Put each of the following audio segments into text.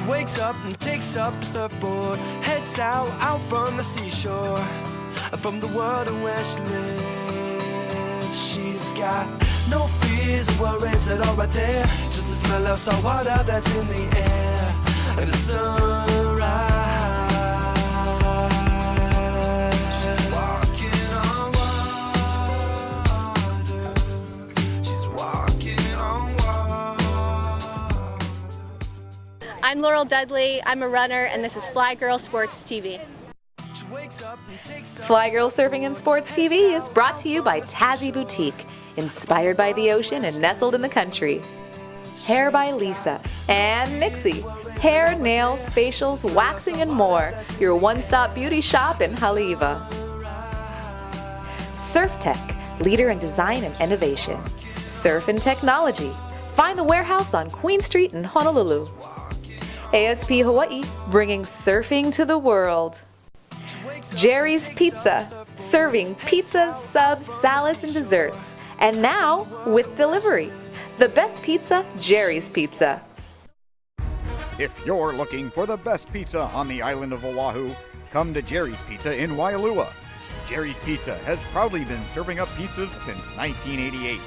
She wakes up and takes up a surfboard, heads out from the seashore, from the world in where she lives. She's got no fears or worries at all right there, just the smell of salt water that's in the air, and the sunrise. She's walking on water. She's walking on water. I'm Laurel Dudley, I'm a runner, and this is FlHi Girl Sports TV. FlHi Girl Surfing and Sports TV is brought to you by Tassie Boutique, inspired by the ocean and nestled in the country. Hair by Lisa and Nixie. Hair, nails, facials, waxing, and more. Your one-stop beauty shop in Haleiwa. Surf Tech, leader in design and innovation. Surf and technology. Find the warehouse on Queen Street in Honolulu. ASP Hawaii, bringing surfing to the world. Jerry's Pizza, serving pizzas, subs, salads, and desserts. And now, with delivery. The best pizza, Jerry's Pizza. If you're looking for the best pizza on the island of Oahu, come to Jerry's Pizza in Waialua. Jerry's Pizza has proudly been serving up pizzas since 1988.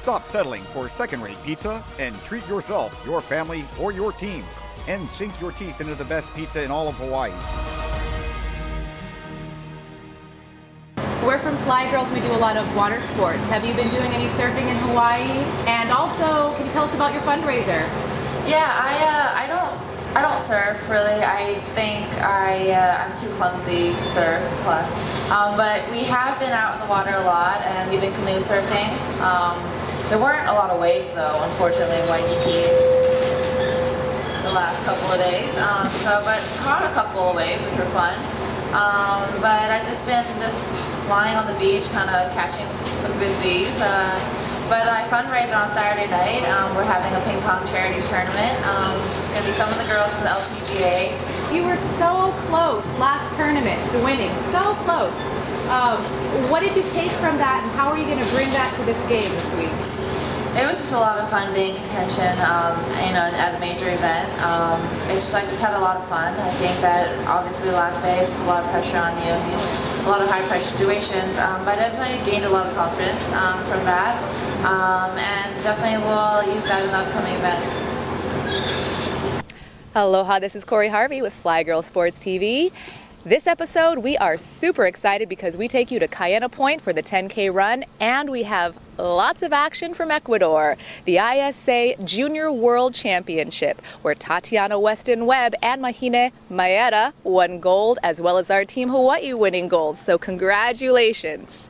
Stop settling for second-rate pizza and treat yourself, your family, or your team, and sink your teeth into the best pizza in all of Hawaii. We're from FlHi Girls. We do a lot of water sports. Have you been doing any surfing in Hawaii? And also, can you tell us about your fundraiser? Yeah, I don't surf really. I think I'm too clumsy to surf, but we have been out in the water a lot, and we've been canoe surfing. There weren't a lot of waves though, unfortunately, in Waikiki the last couple of days. But caught a couple of waves, which were fun. But I've just been lying on the beach, kind of catching some good Z's. But I fundraiser on Saturday night. We're having a ping pong charity tournament. This is going to be some of the girls from the LPGA. You were so close last tournament to winning, so close. What did you take from that, and how are you going to bring that to this game this week? It was just a lot of fun being in contention, at a major event. I just had a lot of fun. I think that obviously the last day puts a lot of pressure on you, a lot of high pressure situations. But I definitely gained a lot of confidence from that, and definitely will use that in the upcoming events. Aloha, this is Corey Harvey with FlHi Girl Sports TV. This episode, we are super excited because we take you to Kaena Point for the 10K run, and we have lots of action from Ecuador. The ISA Junior World Championship, where Tatiana Weston Webb and Mahine Maeda won gold, as well as our Team Hawaii winning gold. So congratulations.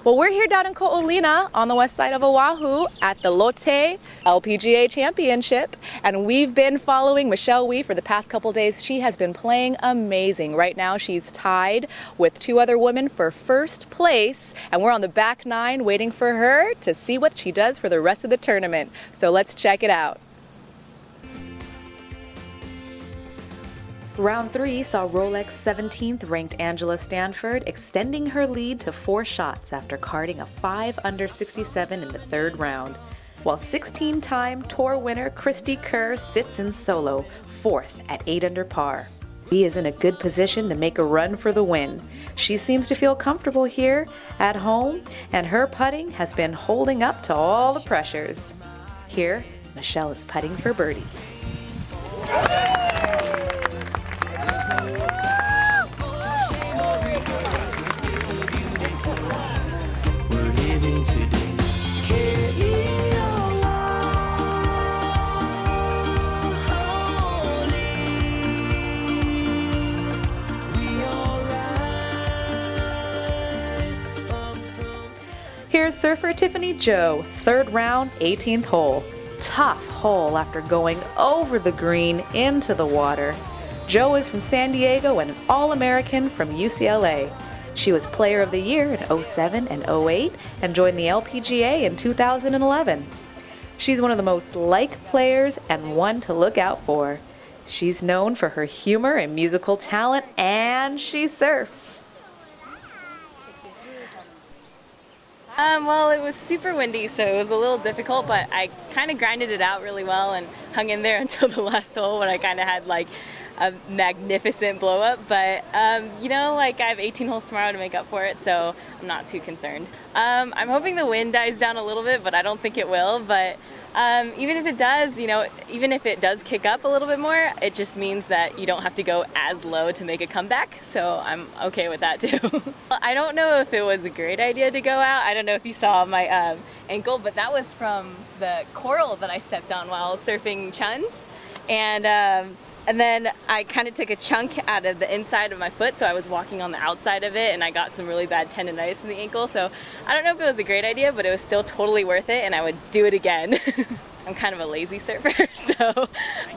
Well, we're here down in Ko'olina on the west side of Oahu at the Lotte LPGA Championship, and we've been following Michelle Wee for the past couple days. She has been playing amazing. Right now she's tied with two other women for first place, and we're on the back nine waiting for her to see what she does for the rest of the tournament. So let's check it out. Round 3 saw Rolex 17th ranked Angela Stanford extending her lead to 4 shots after carding a 5 under 67 in the third round, while 16-time tour winner Christy Kerr sits in solo, 4th at 8 under par. He is in a good position to make a run for the win. She seems to feel comfortable here at home, and her putting has been holding up to all the pressures. Here, Michelle is putting for birdie. Here's surfer Tiffany Joe, third round, 18th hole. Tough hole after going over the green into the water. Joe is from San Diego and an All-American from UCLA. She was Player of the Year in 07 and 08 and joined the LPGA in 2011. She's one of the most liked players and one to look out for. She's known for her humor and musical talent, and she surfs. Well, it was super windy, so it was a little difficult, but I kind of grinded it out really well and hung in there until the last hole when I kind of had like a magnificent blow up. But, you know, like I have 18 holes tomorrow to make up for it, so I'm not too concerned. I'm hoping the wind dies down a little bit, but I don't think it will. But even if it does, you know, even if it does kick up a little bit more, it just means that you don't have to go as low to make a comeback. So I'm okay with that too. I don't know if it was a great idea to go out. I don't know if you saw my ankle, but that was from the coral that I stepped on while surfing chuns. And then I kind of took a chunk out of the inside of my foot, so I was walking on the outside of it, and I got some really bad tendonitis in the ankle. So I don't know if it was a great idea, but it was still totally worth it, and I would do it again. I'm kind of a lazy surfer,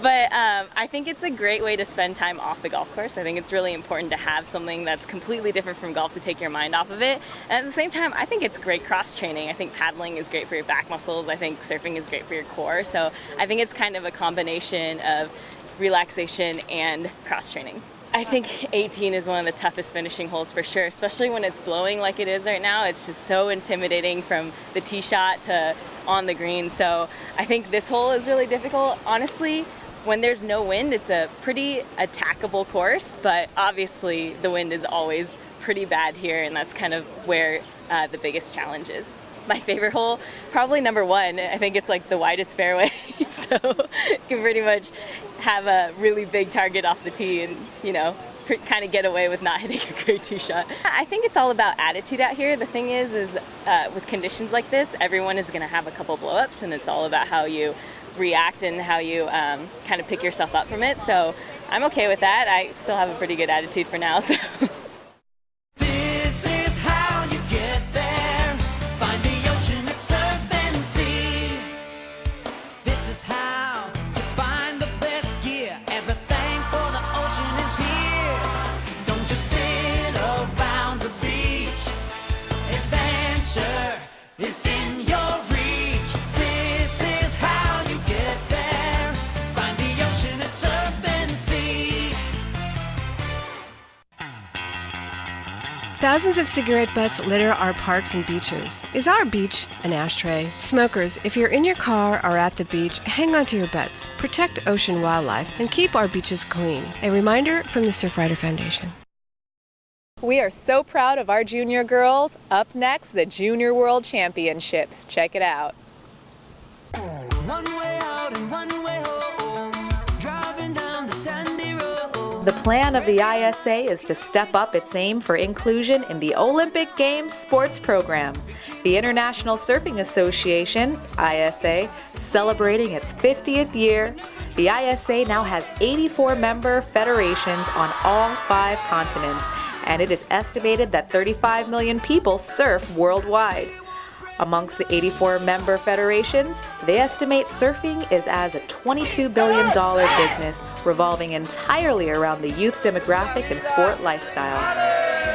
but I think it's a great way to spend time off the golf course. I think it's really important to have something that's completely different from golf to take your mind off of it. And at the same time, I think it's great cross training. I think paddling is great for your back muscles. I think surfing is great for your core. So I think it's kind of a combination of relaxation and cross training. I think 18 is one of the toughest finishing holes for sure, especially when it's blowing like it is right now. It's just so intimidating from the tee shot to on the green. So I think this hole is really difficult. Honestly, when there's no wind, it's a pretty attackable course, but obviously the wind is always pretty bad here, and that's kind of where the biggest challenge is. My favorite hole, probably number 1. I think it's like the widest fairway, so you can pretty much have a really big target off the tee and, you know, kind of get away with not hitting a great tee shot. I think it's all about attitude out here. The thing is with conditions like this, everyone is going to have a couple blow-ups, and it's all about how you react and how you kind of pick yourself up from it. So I'm okay with that. I still have a pretty good attitude for now. So. This is how you get there. Find the ocean and surf and see. This is how you find the best gear. Everything for the ocean is here. Don't just sit around the beach. Adventure is in your reach. This is how you get there. Find the ocean and surf and see. Thousands of cigarette butts litter our parks and beaches. Is our beach an ashtray? Smokers, if you're in your car or at the beach, hang on to your butts, protect ocean wildlife, and keep our beaches clean. A reminder from the Surfrider Foundation. We are so proud of our junior girls. Up next, the Junior World Championships. Check it out. One way out and one way home. Driving down the sandy road. The plan of the ISA is to step up its aim for inclusion in the Olympic Games sports program. The International Surfing Association, ISA, celebrating its 50th year. The ISA now has 84 member federations on all 5 continents, and it is estimated that 35 million people surf worldwide. Amongst the 84 member federations, they estimate surfing is as a $22 billion business revolving entirely around the youth demographic and sport lifestyle.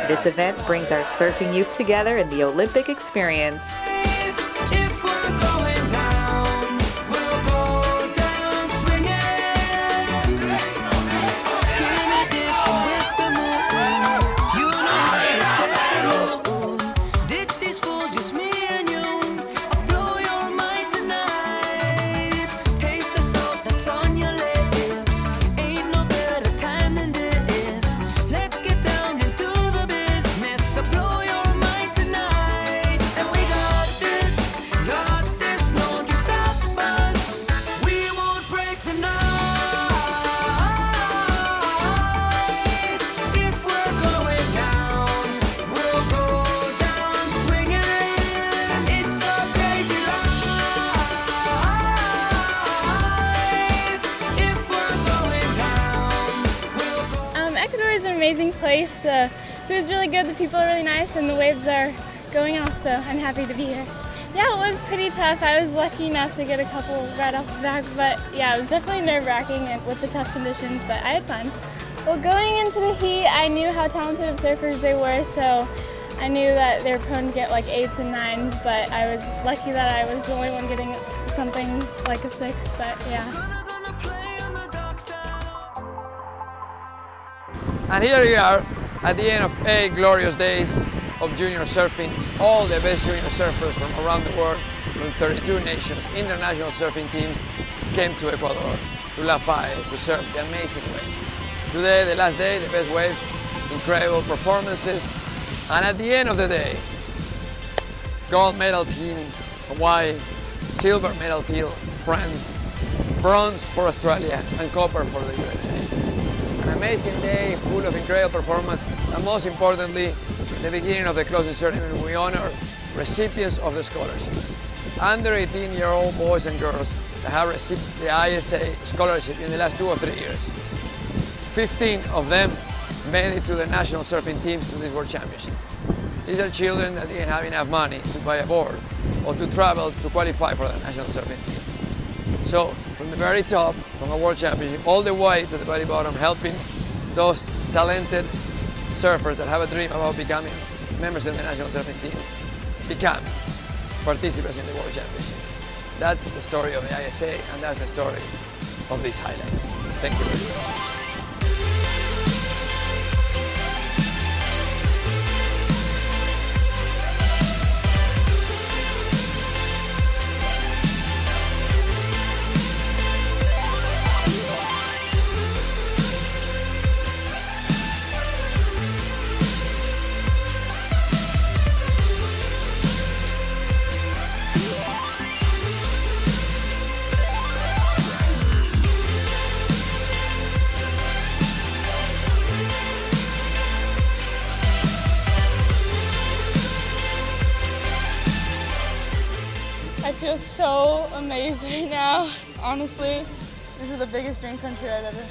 This event brings our surfing youth together in the Olympic experience. If we're going down, we'll go down swinging. Skinny dipping with the moon. You know how to say ditch these fools, just me and you. I'll blow your mind tonight. Taste the salt that's on your lips. Ain't no better time than this. Let's get down and do the business. I'll blow your mind tonight. And we got this, no one can stop us. We won't break the night. If we're going down, we'll go down swinging. It's a crazy life. If we're going down, we'll go. Ecuador is an amazing place. The food's really good, the people are really nice, and the waves are going off, so I'm happy to be here. Yeah, it was pretty tough. I was lucky enough to get a couple right off the back, but yeah, it was definitely nerve-wracking with the tough conditions, but I had fun. Well, going into the heat, I knew how talented of surfers they were, so I knew that they were prone to get like 8s and 9s, but I was lucky that I was the only one getting something like a 6, but yeah. Gonna play on the dark side. And here we are at the end of 8 glorious days of junior surfing. All the best junior surfers from around the world, from 32 nations, international surfing teams, came to Ecuador, to FlHi, to surf the amazing waves. Today, the last day, the best waves, incredible performances, and at the end of the day, gold medal team, Hawaii, silver medal team, France, bronze for Australia, and copper for the USA. An amazing day, full of incredible performance, and most importantly, the beginning of the closing ceremony, we honor recipients of the scholarships. Under 18-year-old boys and girls that have received the ISA scholarship in the last 2 or 3 years. 15 of them made it to the national surfing teams to this World Championship. These are children that didn't have enough money to buy a board or to travel to qualify for the national surfing teams. So from the very top, from a World Championship, all the way to the very bottom, helping those talented surfers that have a dream about becoming members of the national surfing team become participants in the World Championship. That's the story of the ISA, and that's the story of these highlights. Thank you very much. I feel so amazed right now. Honestly, this is the biggest dream country I've ever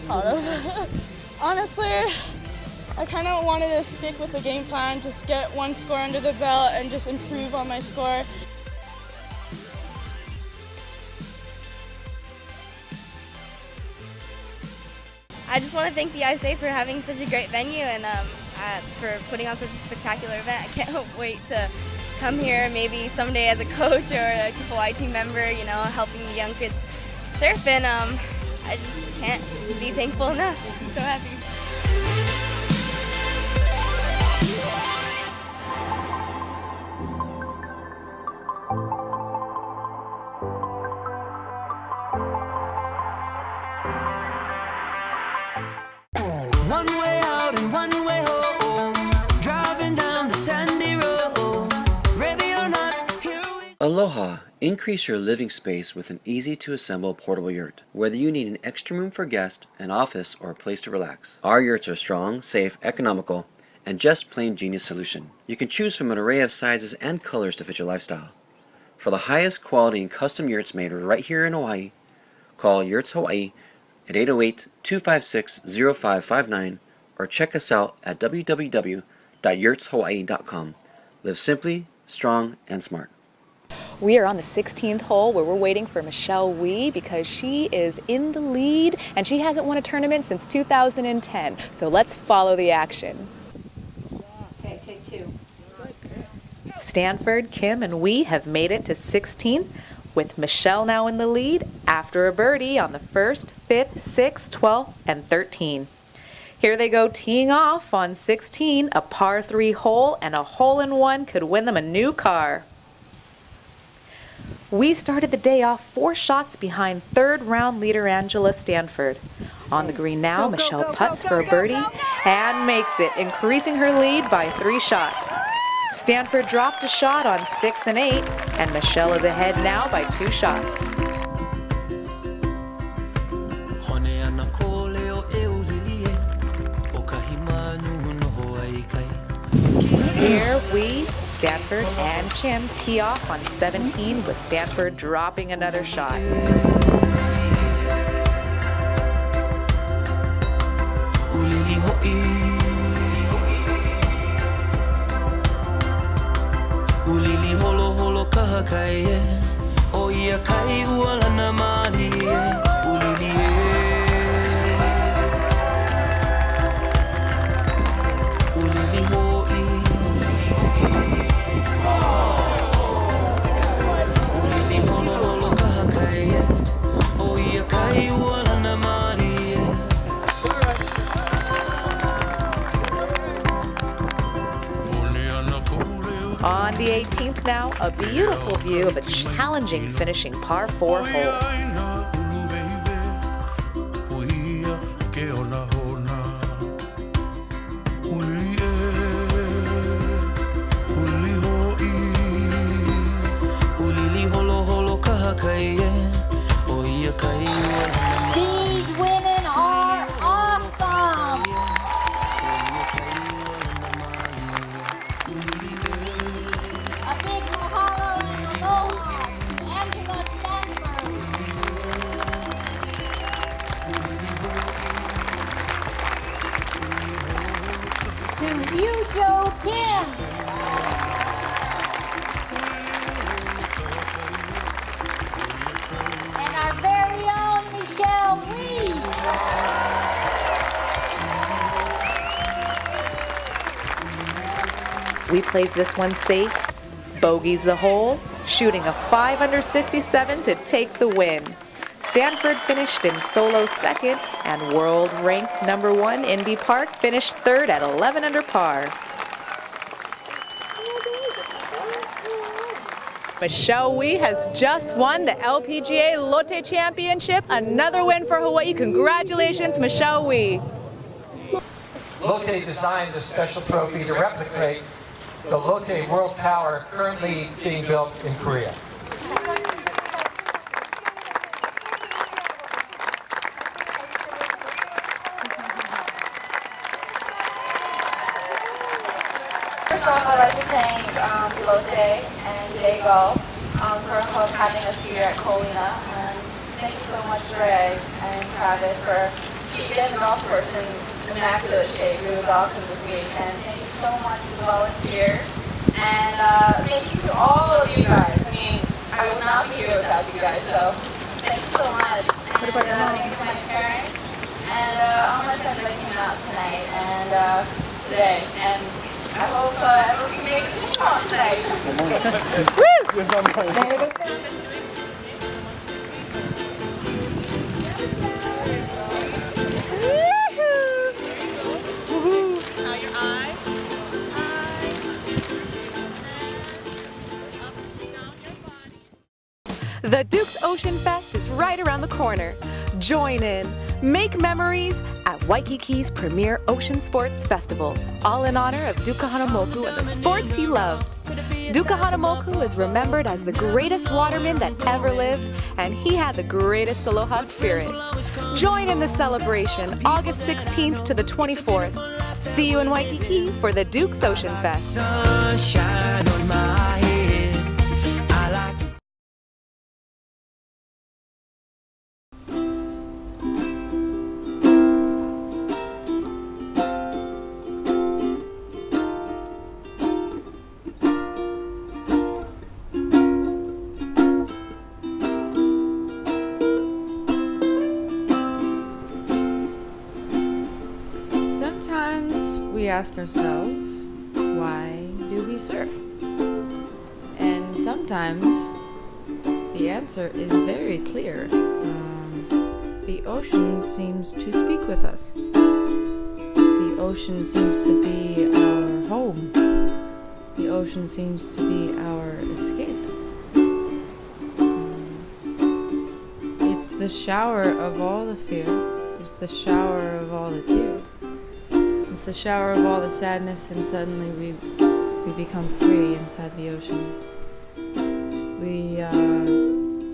thought of. Honestly, I kind of wanted to stick with the game plan, just get one score under the belt and just improve on my score. I just want to thank the ISA for having such a great venue and for putting on such a spectacular event. I can't wait to come here maybe someday as a coach or a FlHi team member, you know, helping the young kids surf, and I just can't be thankful enough. I'm so happy. One way out and one way home, driving down the sandy road, ready or not, here we go. Aloha! Increase your living space with an easy-to-assemble portable yurt. Whether you need an extra room for guests, an office, or a place to relax, our yurts are strong, safe, economical, and just plain genius solution. You can choose from an array of sizes and colors to fit your lifestyle. For the highest quality and custom yurts made right here in Hawaii, call Yurts Hawaii at 808-256-0559 or check us out at www.yurtshawaii.com. Live simply, strong, and smart. We are on the 16th hole where we're waiting for Michelle Wee because she is in the lead and she hasn't won a tournament since 2010. So let's follow the action. Okay, take two. Stanford, Kim, and Wee have made it to 16th, with Michelle now in the lead after a birdie on the 1st, 5th, 6th, 12th, and 13th. Here they go teeing off on 16, a par 3 hole, and a hole-in-one could win them a new car. We started the day off 4 shots behind third-round leader Angela Stanford. On the green now, Michelle putts for a birdie and makes it, increasing her lead by 3 shots. Stanford dropped a shot on 6 and 8, and Michelle is ahead now by 2 shots. Here we, Stanford and Kim, tee off on 17 with Stanford dropping another shot. Ulili holo holo kahakaye, o ia kai ualana mahi ulili ulili hoi ulili holo holo kahakaye, On the 18th now, a beautiful view of a challenging finishing par 4 hole. These women are awesome! A big mahalo and aloha to Angela Stanford. To Yujo Kim. And our very own Michelle Wee. We plays this one safe, bogeys the hole, shooting a 5 under 67 to take the win. Stanford finished in solo second, and world-ranked number 1 Indy Park finished third at 11 under par. Michelle Wee has just won the LPGA Lotte Championship. Another win for Hawaii. Congratulations, Michelle Wee. Lotte designed this special trophy to replicate the Lotte World Tower currently being built in Korea. First off, I'd like to thank Lotte and Jago for having us here at Colina. And thank you so much, Ray and Travis, for keeping the golf course in immaculate shape. It was awesome this week. And thank you so much to the volunteers. And thank you to all of you guys. I mean, I would not be here without you guys. So thank you so much. And thank you to my parents and all my friends that came out tonight and today. And I hope everyone can make a ping pong tonight. The Duke's Ocean Fest is right around the corner. Join in, make memories at Waikiki's premier ocean sports festival, all in honor of Duka Hanamoku and the sports he loved. Duka Hanamoku is remembered as the greatest waterman that ever lived, and he had the greatest aloha spirit. Join in the celebration August 16th to the 24th. See you in Waikiki for the Duke's Ocean Fest. Sunshine on my head. I like Sometimes we ask ourselves, why do we surf? And sometimes the answer is very clear. The ocean seems to speak with us. The ocean seems to be our home. The ocean seems to be our escape. It's the shower of all the fear. It's the shower of all the tears. It's the shower of all the sadness, and suddenly we become free inside the ocean. We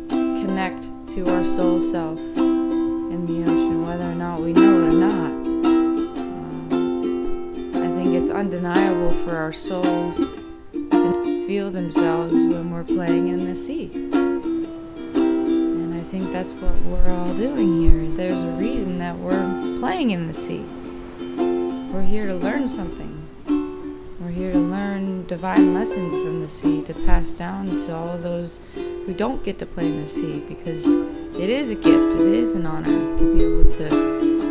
connect to our soul self in the ocean, whether or not we know it or not. I think it's undeniable for our souls to feel themselves when we're playing in the sea. And I think that's what we're all doing here. Is there's a reason that we're playing in the sea. We're here to learn something. We're here to learn divine lessons from the sea, to pass down to all of those who don't get to play in the sea, because it is a gift, it is an honor to be able to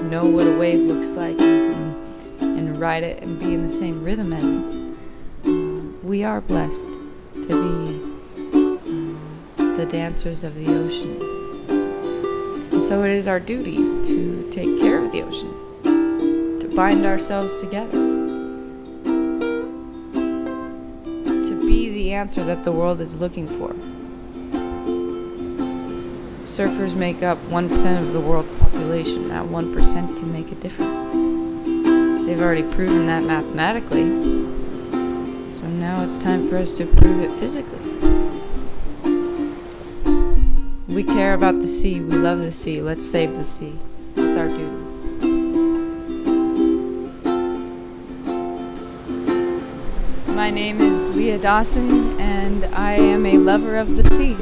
know what a wave looks like and ride it and be in the same rhythm as it. We are blessed to be the dancers of the ocean. And so it is our duty to take care of the ocean, bind ourselves together, to be the answer that the world is looking for. Surfers make up 1% of the world's population. That 1% can make a difference. They've already proven that mathematically. So now it's time for us to prove it physically. We care about the sea. We love the sea. Let's save the sea. It's our duty. My name is Leah Dawson, and I am a lover of the sea.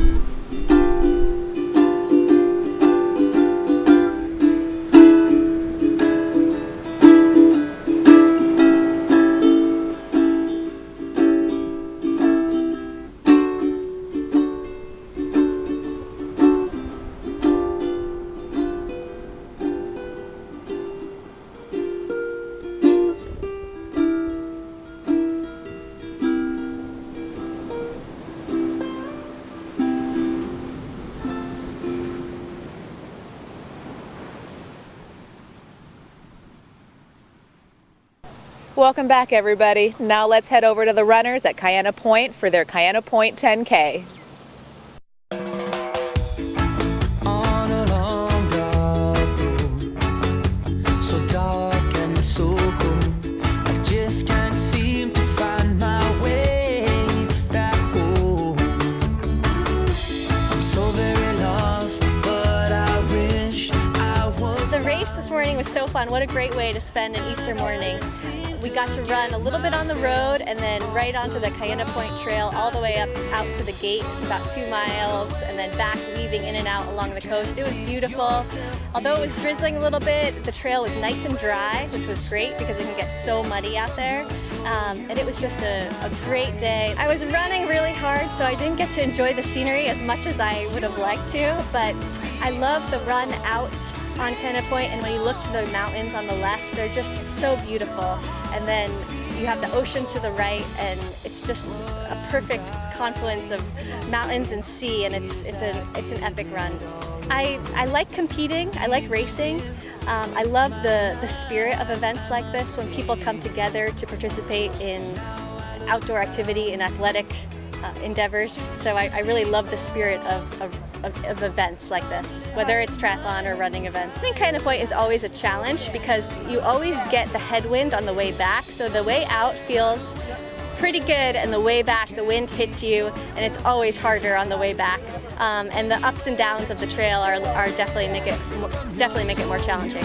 Welcome back, everybody. Now let's head over to the runners at Kaena Point for their Kaena Point 10K. On a long dark road, so dark and so cold, I just can't seem to find my way back home. I'm so very lost, but I wish I was. The race this morning was so fun. What a great way to spend an Easter morning. We got to run a little bit on the road and then right onto the Kaena Point trail all the way up out to the gate. It's about 2 miles, and then back weaving in and out along the coast. It was beautiful. Although it was drizzling a little bit, the trail was nice and dry, which was great because it can get so muddy out there. And it was just a great day. I was running really hard, so I didn't get to enjoy the scenery as much as I would have liked to, but I love the run out on Kaena Point, and when you look to the mountains on the left, they're just so beautiful. And then you have the ocean to the right, and it's just a perfect confluence of mountains and sea, and it's an epic run. I like competing, I like racing. I love the spirit of events like this when people come together to participate in outdoor activity and athletic endeavors. So I really love the spirit of events like this, whether it's triathlon or running events. I think Kaena Point is always a challenge because you always get the headwind on the way back, so the way out feels pretty good, and the way back the wind hits you, and it's always harder on the way back. And the ups and downs of the trail are definitely make it more challenging.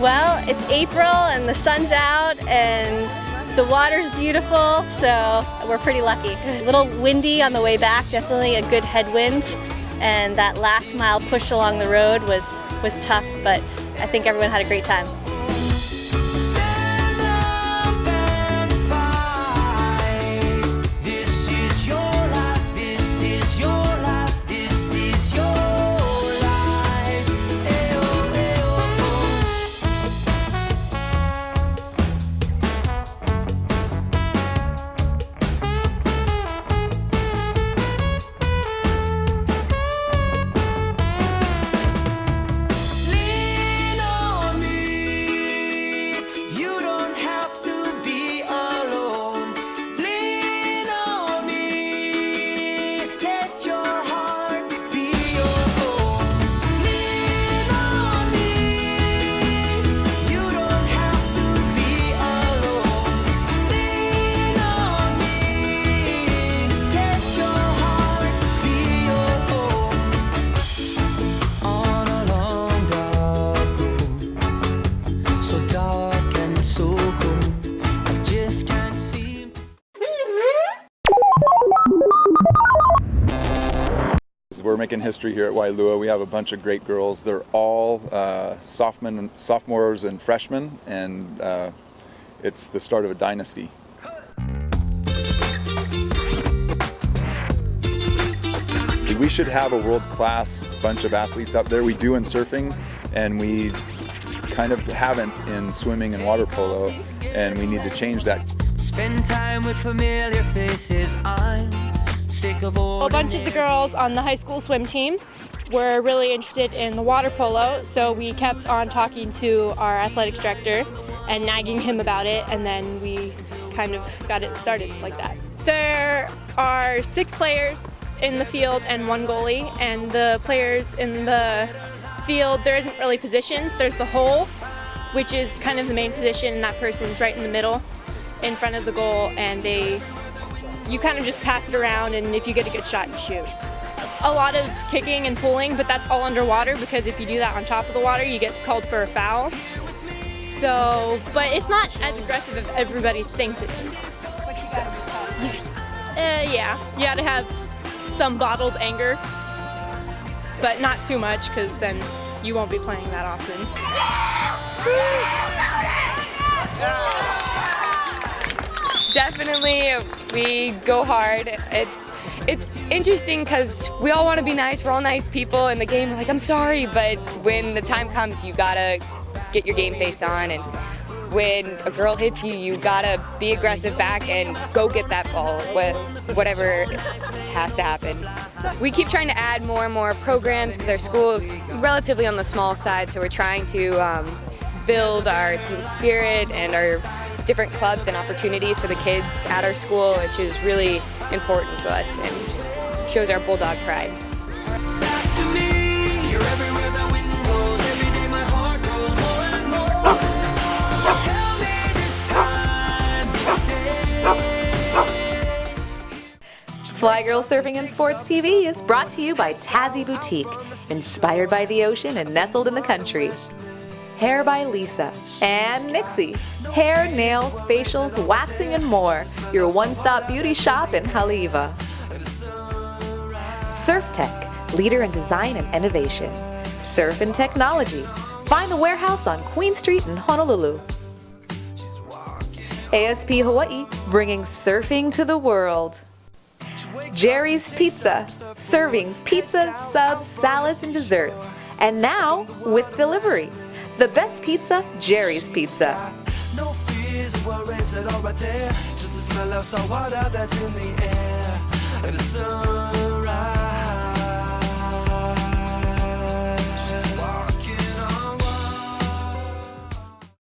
Well, it's April and the sun's out and the water's beautiful, so we're pretty lucky. A little windy on the way back, definitely a good headwind, and that last mile push along the road was tough, but I think everyone had a great time. We're making history here at Waialua. We have a bunch of great girls. They're all sophomores and freshmen, and it's the start of a dynasty. We should have a world-class bunch of athletes up there. We do in surfing, and we kind of haven't in swimming and water polo, and we need to change that. Spend time with familiar faces. I'm A bunch of the girls on the high school swim team were really interested in the water polo, so we kept on talking to our athletics director and nagging him about it, and then we kind of got it started like that. There are 6 players in the field and 1 goalie, and the players in the field, there isn't really positions. There's the hole, which is kind of the main position, and that person's right in the middle in front of the goal, and you kind of just pass it around, and if you get a good shot, you shoot. A lot of kicking and pulling, but that's all underwater, because if you do that on top of the water, you get called for a foul. So, but it's not as aggressive as everybody thinks it is. Yeah, you gotta have some bottled anger, but not too much, because then you won't be playing that often. Definitely, we go hard. It's interesting because we all want to be nice. We're all nice people in the game. We're like, I'm sorry, but when the time comes, you gotta get your game face on, and when a girl hits you, you gotta be aggressive back and go get that ball, whatever has to happen. We keep trying to add more and more programs because our school is relatively on the small side, so we're trying to build our team spirit and our different clubs and opportunities for the kids at our school, which is really important to us and shows our bulldog pride. FlHi Girls Surfing and Sports TV is brought to you by Tassie Boutique, inspired by the ocean and nestled in the country. Hair by Lisa and Nixie. Hair, nails, facials, waxing, and more. Your one-stop beauty shop in Haleiwa. Surf Tech, leader in design and innovation. Surf and technology. Find the warehouse on Queen Street in Honolulu. ASP Hawaii, bringing surfing to the world. Jerry's Pizza, serving pizza, subs, salads, and desserts. And now, with delivery. The best pizza, Jerry's Pizza. No fears or worries at all right there. Just the smell of salt water that's in the air. And the sun